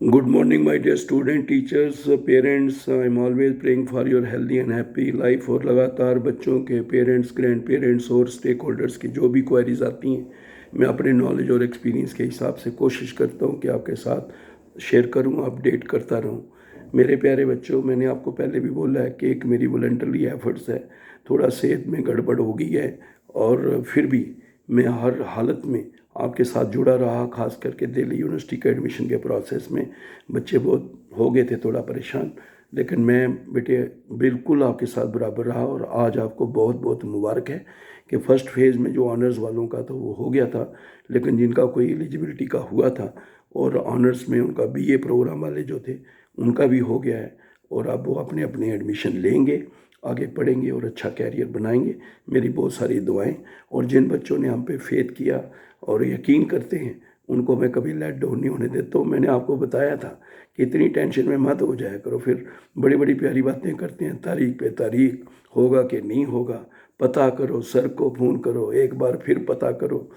Good morning, my dear student, teachers, parents. I'm always praying for your healthy and happy life। और लगातार बच्चों के parents, grand parents और stake holders की जो भी क्वेरीज आती हैं, मैं अपने नॉलेज और एक्सपीरियंस के हिसाब से कोशिश करता हूँ कि आपके साथ शेयर करूँ, अपडेट करता रहूँ। मेरे प्यारे बच्चों, मैंने आपको पहले भी बोला है कि एक मेरी वॉलंटरी एफर्ट्स है। थोड़ा सेहत में गड़बड़ हो गई है और फिर भी मैं हर हालत में आपके साथ जुड़ा रहा, खास करके दिल्ली यूनिवर्सिटी के एडमिशन के प्रोसेस में। बच्चे बहुत हो गए थे थोड़ा परेशान, लेकिन मैं बेटे बिल्कुल आपके साथ बराबर रहा। और आज आपको बहुत बहुत मुबारक है कि फ़र्स्ट फेज़ में जो ऑनर्स वालों का तो वो हो गया था, लेकिन जिनका कोई एलिजिबिलिटी का हुआ था और ऑनर्स में उनका बीए प्रोग्राम वाले जो थे उनका भी हो गया है। और अब वो अपने अपने एडमिशन लेंगे, आगे पढ़ेंगे और अच्छा कैरियर बनाएंगे। मेरी बहुत सारी दुआएं। और जिन बच्चों ने हम पे फेथ किया और यकीन करते हैं, उनको मैं कभी लेट डाउन नहीं होने देता हूँ। मैंने आपको बताया था कि इतनी टेंशन में मत हो जाया करो, फिर बड़ी बड़ी प्यारी बातें करते हैं, तारीख पे तारीख, होगा कि नहीं होगा, पता करो, सर को फ़ोन करो, एक बार फिर पता करो।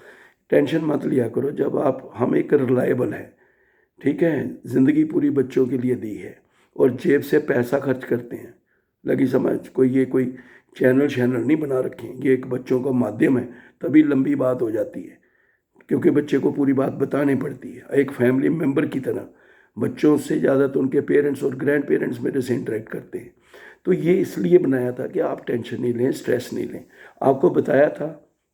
टेंशन मत लिया करो। जब आप हम एक रिलायबल है, ठीक है, ज़िंदगी पूरी बच्चों के लिए दी है और जेब से पैसा खर्च करते हैं। लगी समझ? कोई चैनल शैनल नहीं बना रखे, ये एक बच्चों का माध्यम है। तभी लंबी बात हो जाती है, क्योंकि बच्चे को पूरी बात बतानी पड़ती है एक फैमिली मेम्बर की तरह। बच्चों से ज़्यादा तो उनके पेरेंट्स और ग्रैंड पेरेंट्स मेरे से इंटरेक्ट करते हैं। तो ये इसलिए बनाया था कि आप टेंशन नहीं लें, स्ट्रेस नहीं लें। आपको बताया था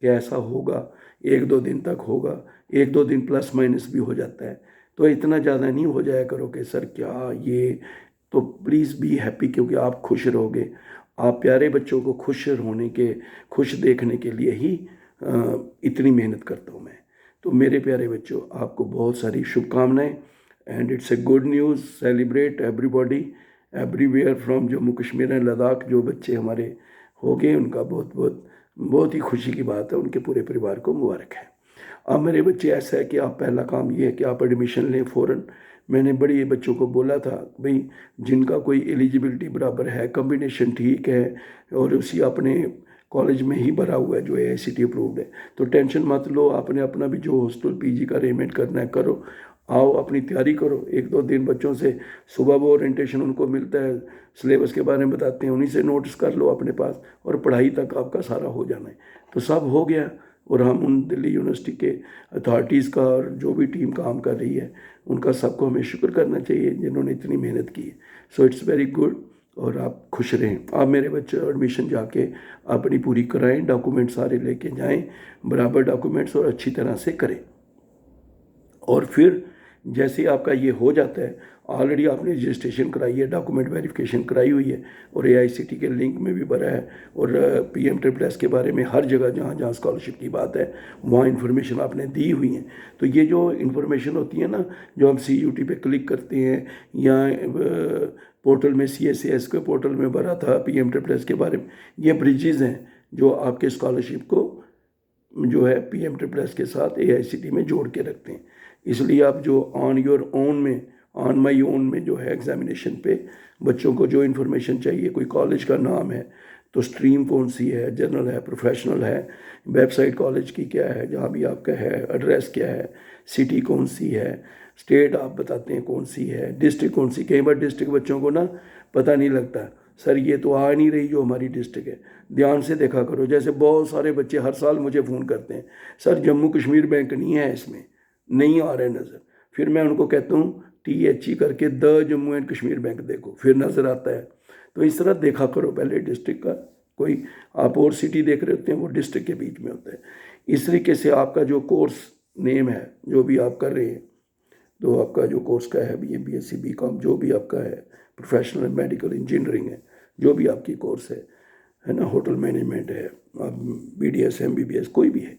कि ऐसा होगा, एक दो दिन तक होगा, एक दो दिन प्लस माइनस भी हो जाता है। तो इतना ज़्यादा नहीं हो जाया करो कि सर क्या ये। तो प्लीज़ बी हैप्पी, क्योंकि आप खुश रहोगे। आप प्यारे बच्चों को खुश होने के, खुश देखने के लिए ही इतनी मेहनत करता हूँ मैं। तो मेरे प्यारे बच्चों, आपको बहुत सारी शुभकामनाएं। And it's a good news, celebrate everybody everywhere from Jammu Kashmir and Ladakh. जो बच्चे हमारे हो गए उनका बहुत बहुत बहुत ही खुशी की बात है, उनके पूरे परिवार को मुबारक है। अब मेरे बच्चे, ऐसा है कि आप पहला काम ये है कि आप एडमिशन लें फ़ौरन। मैंने बड़े बच्चों को बोला था भाई, जिनका कोई एलिजिबिलिटी बराबर है, कम्बिनेशन ठीक है और उसी अपने कॉलेज में ही भरा हुआ है जो AICTE अप्रूव्ड है, तो टेंशन मत लो। आपने अपना भी जो हॉस्टल PG का अरेंजमेंट करना है करो। आओ, अपनी तैयारी करो। एक दो दिन बच्चों से सुबह वो ओरिएंटेशन उनको मिलता है, सिलेबस के बारे में बताते हैं, उन्हीं से नोट्स कर लो अपने पास, और पढ़ाई तक आपका सारा हो जाना है। तो सब हो गया। और हम उन दिल्ली यूनिवर्सिटी के अथॉरिटीज़ का और जो भी टीम काम कर रही है, उनका सबको हमें शुक्र करना चाहिए जिन्होंने इतनी मेहनत की है। So it's very good. और आप खुश रहें। आप मेरे बच्चे एडमिशन जाके अपनी पूरी कराएं, डॉक्यूमेंट सारे लेके जाएं, बराबर डॉक्यूमेंट्स, और अच्छी तरह से करें। और फिर जैसे ही आपका ये हो जाता है, ऑलरेडी आपने रजिस्ट्रेशन कराई है, डॉक्यूमेंट वेरिफिकेशन कराई हुई है और AICTE के लिंक में भी भरा है, और PM SSS के बारे में हर जगह जहाँ जहाँ स्कॉलरशिप की बात है वहाँ इन्फॉर्मेशन आपने दी हुई है। तो ये जो इन्फॉर्मेशन होती है ना, जो हम CUT पे क्लिक करते हैं, या पोर्टल में CSAS के पोर्टल में भरा था PM SSS के बारे में, ये ब्रिजेज़ हैं जो आपके स्कॉलरशिप को जो है PM SSS के साथ AICTE में जोड़ के रखते हैं। इसलिए आप जो ऑन योर ओन में, ऑन माई ओन में जो है एग्जामिनेशन पे बच्चों को जो इन्फॉर्मेशन चाहिए, कोई कॉलेज का नाम है तो स्ट्रीम कौन सी है, जनरल है, प्रोफेशनल है, वेबसाइट कॉलेज की क्या है जहाँ भी आपका है, एड्रेस क्या है, सिटी कौन सी है, स्टेट आप बताते हैं कौन सी है, डिस्ट्रिक्ट कौन सी। कई बार डिस्ट्रिक्ट बच्चों को ना पता नहीं लगता, सर ये तो आ नहीं रही जो हमारी डिस्ट्रिक्ट है। ध्यान से देखा करो। जैसे बहुत सारे बच्चे हर साल मुझे फ़ोन करते हैं, सर जम्मू कश्मीर बैंक नहीं है इसमें, नहीं आ रहा है नज़र। फिर मैं उनको कहता हूँ THE करके the Jammu and Kashmir bank देखो, फिर नज़र आता है। तो इस तरह देखा करो पहले डिस्ट्रिक्ट का। कोई आप और सिटी देख रहे होते हैं, वो डिस्ट्रिक्ट के बीच में होता है। इस तरीके से आपका जो कोर्स नेम है, जो भी आप कर रहे हैं, तो आपका जो कोर्स का है BA BSc BCom जो भी आपका है, प्रोफेशनल मेडिकल इंजीनियरिंग है, जो भी आपकी कोर्स है ना, होटल मैनेजमेंट है, आप BDS MBBS कोई भी है।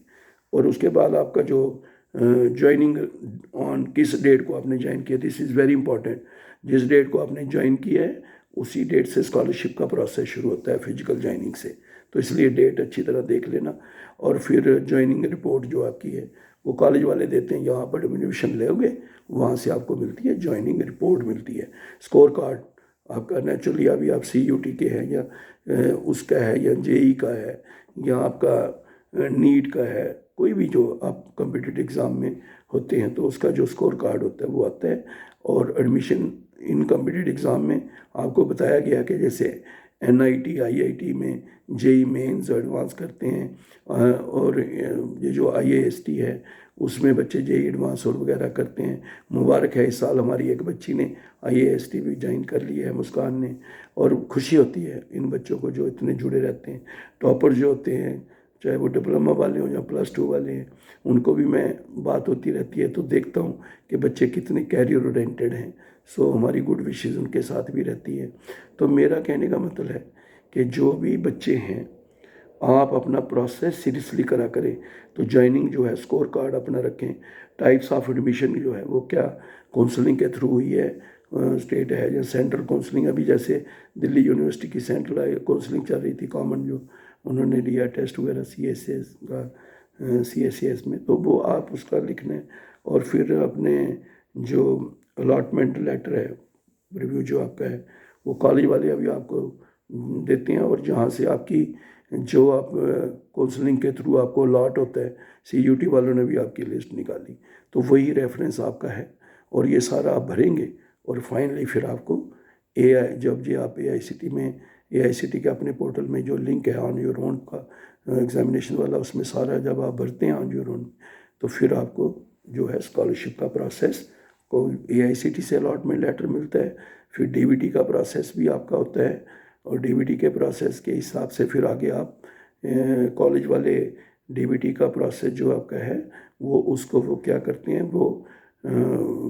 और उसके बाद आपका जो ज्वाइनिंग ऑन, किस डेट को आपने ज्वाइन किया, दिस इज़ वेरी इंपॉर्टेंट। जिस डेट को आपने ज्वाइन किया है उसी डेट से स्कॉलरशिप का प्रोसेस शुरू होता है फिजिकल ज्वाइनिंग से। तो इसलिए डेट अच्छी तरह देख लेना। और फिर ज्वाइनिंग रिपोर्ट जो आपकी है वो कॉलेज वाले देते हैं, यहाँ पर एडमिशन लोगे वहाँ से आपको मिलती है ज्वाइनिंग रिपोर्ट मिलती है। स्कोर कार्ड आपका नेचुरली, अभी आप CUT के हैं या उसका है, या JEE का है, या आपका नीट का है, कोई भी जो आप कम्पिटिटिव एग्ज़ाम में होते हैं तो उसका जो स्कोर कार्ड होता है वो आता है। और एडमिशन इन कॉम्पिटिटिव एग्ज़ाम में आपको बताया गया कि जैसे NIT IIT में JEE मेंस एडवांस करते हैं, और ये जो IAST है उसमें बच्चे JEE एडवांस और वगैरह करते हैं। मुबारक है, इस साल हमारी एक बच्ची ने IAST भी ज्वाइन कर लिया है, मुस्कान ने, और खुशी होती है इन बच्चों को जो इतने जुड़े रहते हैं। टॉपर जो होते हैं, चाहे वो डिप्लोमा वाले हों या +2 वाले हैं, उनको भी मैं बात होती रहती है तो देखता हूँ कि बच्चे कितने कैरियर ओरिएंटेड हैं। सो हमारी गुड विशेज़ उनके साथ भी रहती है। तो मेरा कहने का मतलब है कि जो भी बच्चे हैं, आप अपना प्रोसेस सीरियसली करा करें। तो जॉइनिंग जो है स्कोर कार्ड अपना रखें। टाइप्स ऑफ एडमिशन जो है वो क्या काउंसलिंग के थ्रू हुई है, स्टेट है या सेंट्रल काउंसलिंग। अभी जैसे दिल्ली यूनिवर्सिटी की सेंट्रल काउंसलिंग चल रही थी, कॉमन जो उन्होंने लिया टेस्ट वगैरह CSAS का, CSAS में, तो वो आप उसका लिखना है। और फिर अपने जो अलॉटमेंट लेटर है, रिव्यू जो आपका है, वो कॉलेज वाले अभी आपको देते हैं। और जहाँ से आपकी जो आप काउंसलिंग के थ्रू आपको अलॉट होता है, CUT वालों ने भी आपकी लिस्ट निकाली, तो वही रेफरेंस आपका है। और ये सारा आप भरेंगे और फाइनली फिर आपको जब ये आप AICT में, AICT के अपने पोर्टल में जो लिंक है ऑन योर ओन का एग्जामिनेशन वाला, उसमें सारा जब आप भरते हैं ऑन योर ओन, तो फिर आपको जो है स्कॉलरशिप का प्रोसेस को AICT से अलॉटमेंट लेटर मिलता है। फिर DBT का प्रोसेस भी आपका होता है, और DBT के प्रोसेस के हिसाब से फिर आगे आप कॉलेज वाले DBT का प्रोसेस जो आपका है वो उसको वो क्या करते हैं, वो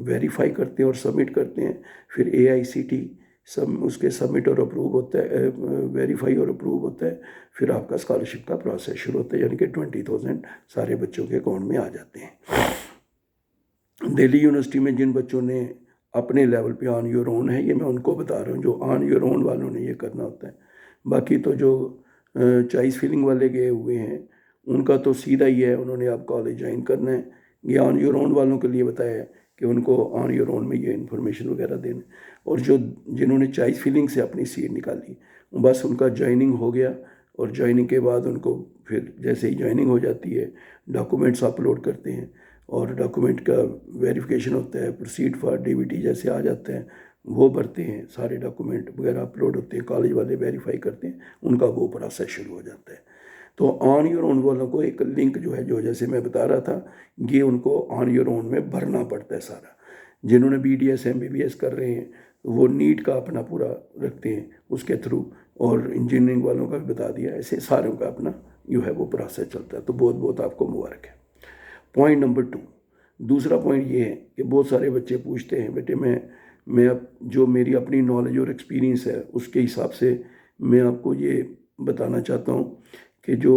वेरीफाई करते हैं और सबमिट करते हैं। फिर AICT सब उसके सबमिट और अप्रूव होता है, वेरीफाई और अप्रूव होता है। फिर आपका स्कॉलरशिप का प्रोसेस शुरू होता है, यानी कि 20,000 सारे बच्चों के अकाउंट में आ जाते हैं। दिल्ली यूनिवर्सिटी में जिन बच्चों ने अपने लेवल पे ऑन योर ओन है, ये मैं उनको बता रहा हूँ, जो ऑन योर ओन वालों ने ये करना होता है। बाकी तो जो चॉइस फिलिंग वाले गए हुए हैं उनका तो सीधा ही है, उन्होंने आप कॉलेज ज्वाइन करना है। ये ऑन योर ओन वालों के लिए बताया है कि उनको ऑन योर ओन में ये इन्फॉर्मेशन वगैरह देना। और जो जिन्होंने चॉइस फिलिंग से अपनी सीट निकाली, बस उनका ज्वाइनिंग हो गया। और ज्वाइनिंग के बाद उनको फिर जैसे ही ज्वाइनिंग हो जाती है, डॉक्यूमेंट्स अपलोड करते हैं और डॉक्यूमेंट का वेरिफिकेशन होता है, प्रोसीड फॉर DBT जैसे आ जाते हैं वो भरते हैं, सारे डॉक्यूमेंट वगैरह अपलोड होते हैं, कॉलेज वाले वेरीफाई करते हैं, उनका वो प्रोसेस शुरू हो जाता है। तो ऑन योर ओन वालों को एक लिंक जो है, जो जैसे मैं बता रहा था, ये उनको ऑन योर ओन में भरना पड़ता है सारा। जिन्होंने BDS MBBS कर रहे हैं वो नीट का अपना पूरा रखते हैं उसके थ्रू, और इंजीनियरिंग वालों का भी बता दिया, ऐसे सारों का अपना जो है वो प्रोसेस चलता है। तो बहुत बहुत आपको मुबारक है। पॉइंट नंबर 2, दूसरा पॉइंट ये है कि बहुत सारे बच्चे पूछते हैं, बेटे मैं अब जो मेरी अपनी नॉलेज और एक्सपीरियंस है उसके हिसाब से मैं आपको ये बताना चाहता हूँ कि जो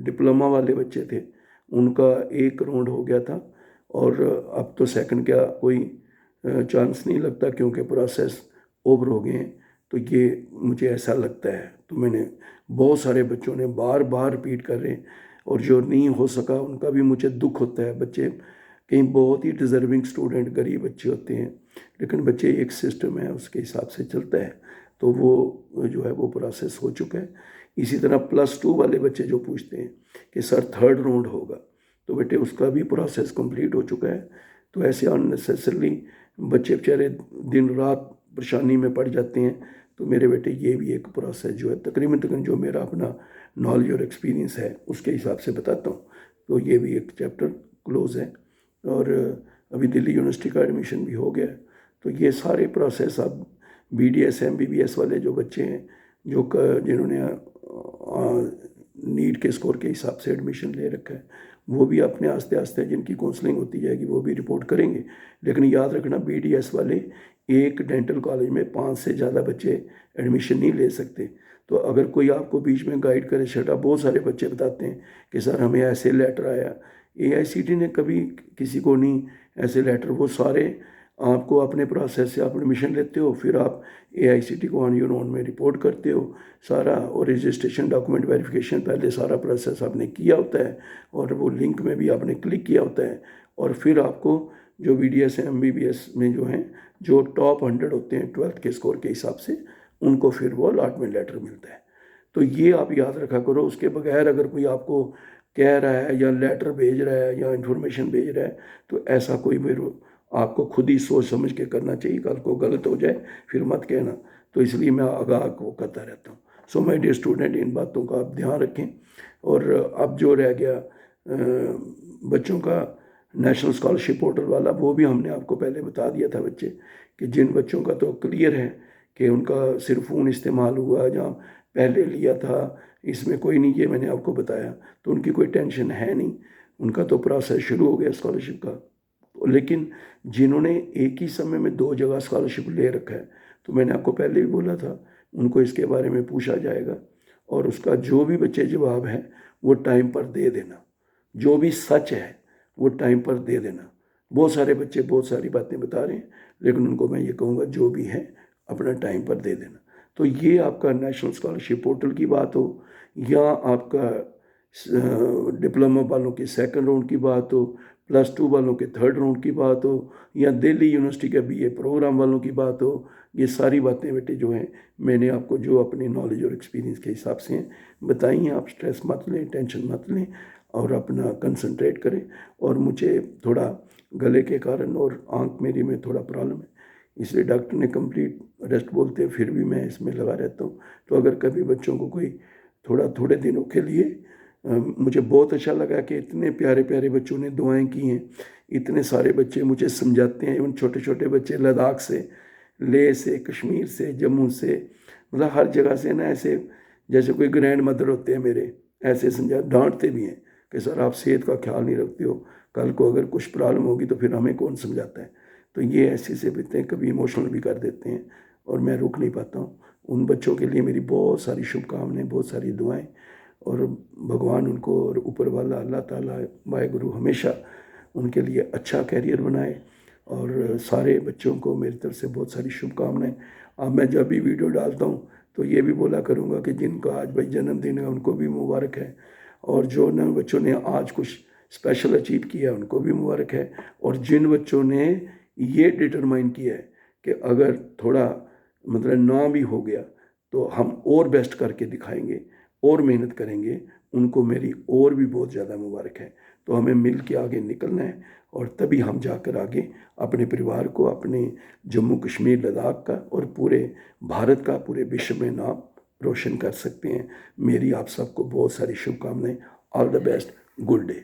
डिप्लोमा वाले बच्चे थे उनका एक राउंड हो गया था, और अब तो सेकंड का कोई चांस नहीं लगता क्योंकि प्रोसेस ओवर हो गए हैं। तो ये मुझे ऐसा लगता है, तो मैंने बहुत सारे बच्चों ने बार बार रिपीट कर रहे हैं, और जो नहीं हो सका उनका भी मुझे दुख होता है। बच्चे कहीं बहुत ही डिज़र्विंग स्टूडेंट, गरीब बच्चे होते हैं, लेकिन बच्चे एक सिस्टम है उसके हिसाब से चलता है, तो वो जो है वो प्रोसेस हो चुका है। इसी तरह +2 वाले बच्चे जो पूछते हैं कि सर थर्ड राउंड होगा, तो बेटे उसका भी प्रोसेस कंप्लीट हो चुका है। तो ऐसे अननेसेसरली बच्चे बेचारे दिन रात परेशानी में पड़ जाते हैं। तो मेरे बेटे ये भी एक प्रोसेस जो है तकरीबन जो मेरा अपना नॉलेज और एक्सपीरियंस है उसके हिसाब से बताता हूँ। तो ये भी एक चैप्टर क्लोज है, और अभी दिल्ली यूनिवर्सिटी का एडमिशन भी हो गया। तो ये सारे प्रोसेस अब BDS MBBS वाले जो बच्चे हैं, जो जिन्होंने नीट के स्कोर के हिसाब से एडमिशन ले रखा है, वो भी अपने आस्ते आस्ते जिनकी काउंसलिंग होती जाएगी वो भी रिपोर्ट करेंगे। लेकिन याद रखना, BDS वाले एक डेंटल कॉलेज में 5 से ज़्यादा बच्चे एडमिशन नहीं ले सकते। तो अगर कोई आपको बीच में गाइड करे, छठा, बहुत सारे बच्चे बताते हैं कि सर हमें ऐसे लेटर आया, AICT ने कभी किसी को नहीं ऐसे लेटर, वो सारे आपको अपने प्रोसेस से आप एडमिशन लेते हो, फिर आप AICT को ऑन योर ओन में रिपोर्ट करते हो सारा, और रजिस्ट्रेशन डॉक्यूमेंट वेरिफिकेशन पहले सारा प्रोसेस आपने किया होता है, और वो लिंक में भी आपने क्लिक किया होता है। और फिर आपको जो BDS MBBS में जो हैं, जो टॉप 100 होते हैं 12th के स्कोर के हिसाब से, उनको फिर वो अलॉटमेंट लेटर मिलता है। तो ये आप याद रखा करो। उसके बगैर अगर कोई आपको कह रहा है या लेटर भेज रहा है या इन्फॉर्मेशन भेज रहा है, तो ऐसा कोई मेरे आपको खुद ही सोच समझ के करना चाहिए। कल को गलत हो जाए फिर मत कहना। तो इसलिए मैं आगाह को करता रहता हूँ। सो माय डियर स्टूडेंट, इन बातों का आप ध्यान रखें। और अब जो रह गया बच्चों का नेशनल स्कॉलरशिप पोर्टल वाला, वो भी हमने आपको पहले बता दिया था बच्चे, कि जिन बच्चों का तो क्लियर है कि उनका सिर्फ फ़ोन इस्तेमाल हुआ जहाँ पहले लिया था, इसमें कोई नहीं, ये मैंने आपको बताया, तो उनकी कोई टेंशन है नहीं, उनका तो प्रोसेस शुरू हो गया स्कॉलरशिप का। लेकिन जिन्होंने एक ही समय में 2 जगह स्कॉलरशिप ले रखा है, तो मैंने आपको पहले भी बोला था, उनको इसके बारे में पूछा जाएगा और उसका जो भी बच्चे जवाब है वो टाइम पर दे देना, जो भी सच है वो टाइम पर दे देना। बहुत सारे बच्चे बहुत सारी बातें बता रहे हैं, लेकिन उनको मैं ये कहूँगा जो भी है अपना टाइम पर दे देना। तो ये आपका नेशनल स्कॉलरशिप पोर्टल की बात हो, या आपका डिप्लोमा वालों के सेकंड राउंड की बात हो, +2 वालों के थर्ड राउंड की बात हो, या दिल्ली यूनिवर्सिटी के BA प्रोग्राम वालों की बात हो, ये सारी बातें बेटे जो हैं मैंने आपको जो अपने नॉलेज और एक्सपीरियंस के हिसाब से हैं बताई हैं। आप स्ट्रेस मत लें, टेंशन मत लें और अपना कंसंट्रेट करें। और मुझे थोड़ा गले के कारण और आँख मेरी में थोड़ा प्रॉब्लम है, इसलिए डॉक्टर ने कंप्लीट रेस्ट बोलते हैं, फिर भी मैं इसमें लगा रहता हूँ। तो अगर कभी बच्चों को कोई थोड़े दिनों के लिए मुझे बहुत अच्छा लगा कि इतने प्यारे प्यारे बच्चों ने दुआएं की हैं। इतने सारे बच्चे मुझे समझाते हैं, उन छोटे छोटे बच्चे लद्दाख से, लेह से, कश्मीर से, जम्मू से, मतलब हर जगह से ना, ऐसे जैसे कोई ग्रैंड मदर होते हैं मेरे, ऐसे समझा, डांटते भी हैं कि सर आप सेहत का ख्याल नहीं रखते हो, कल को अगर कुछ प्रॉब्लम होगी तो फिर हमें कौन समझाता है। तो ये ऐसे से बीते कभी इमोशनल भी कर देते हैं और मैं रुक नहीं पाता हूँ। उन बच्चों के लिए मेरी बहुत सारी शुभकामनाएं, बहुत सारी दुआएं, और भगवान उनको और ऊपर वाला अल्लाह ताला वाहेगुरु हमेशा उनके लिए अच्छा कैरियर बनाए। और सारे बच्चों को मेरी तरफ से बहुत सारी शुभकामनाएं। अब मैं जब भी वीडियो डालता हूँ तो ये भी बोला करूँगा कि जिनका आज भाई जन्मदिन है उनको भी मुबारक है, और जो न बच्चों ने आज कुछ स्पेशल अचीव किया उनको भी मुबारक है। और जिन बच्चों ने ये डिटरमाइन किया है कि अगर थोड़ा मतलब ना भी हो गया तो हम और बेस्ट करके दिखाएंगे और मेहनत करेंगे, उनको मेरी और भी बहुत ज़्यादा मुबारक है। तो हमें मिल के आगे निकलना है और तभी हम जाकर आगे अपने परिवार को, अपने जम्मू कश्मीर लद्दाख का और पूरे भारत का, पूरे विश्व में नाम रोशन कर सकते हैं। मेरी आप सबको बहुत सारी शुभकामनाएं। All the best, good day.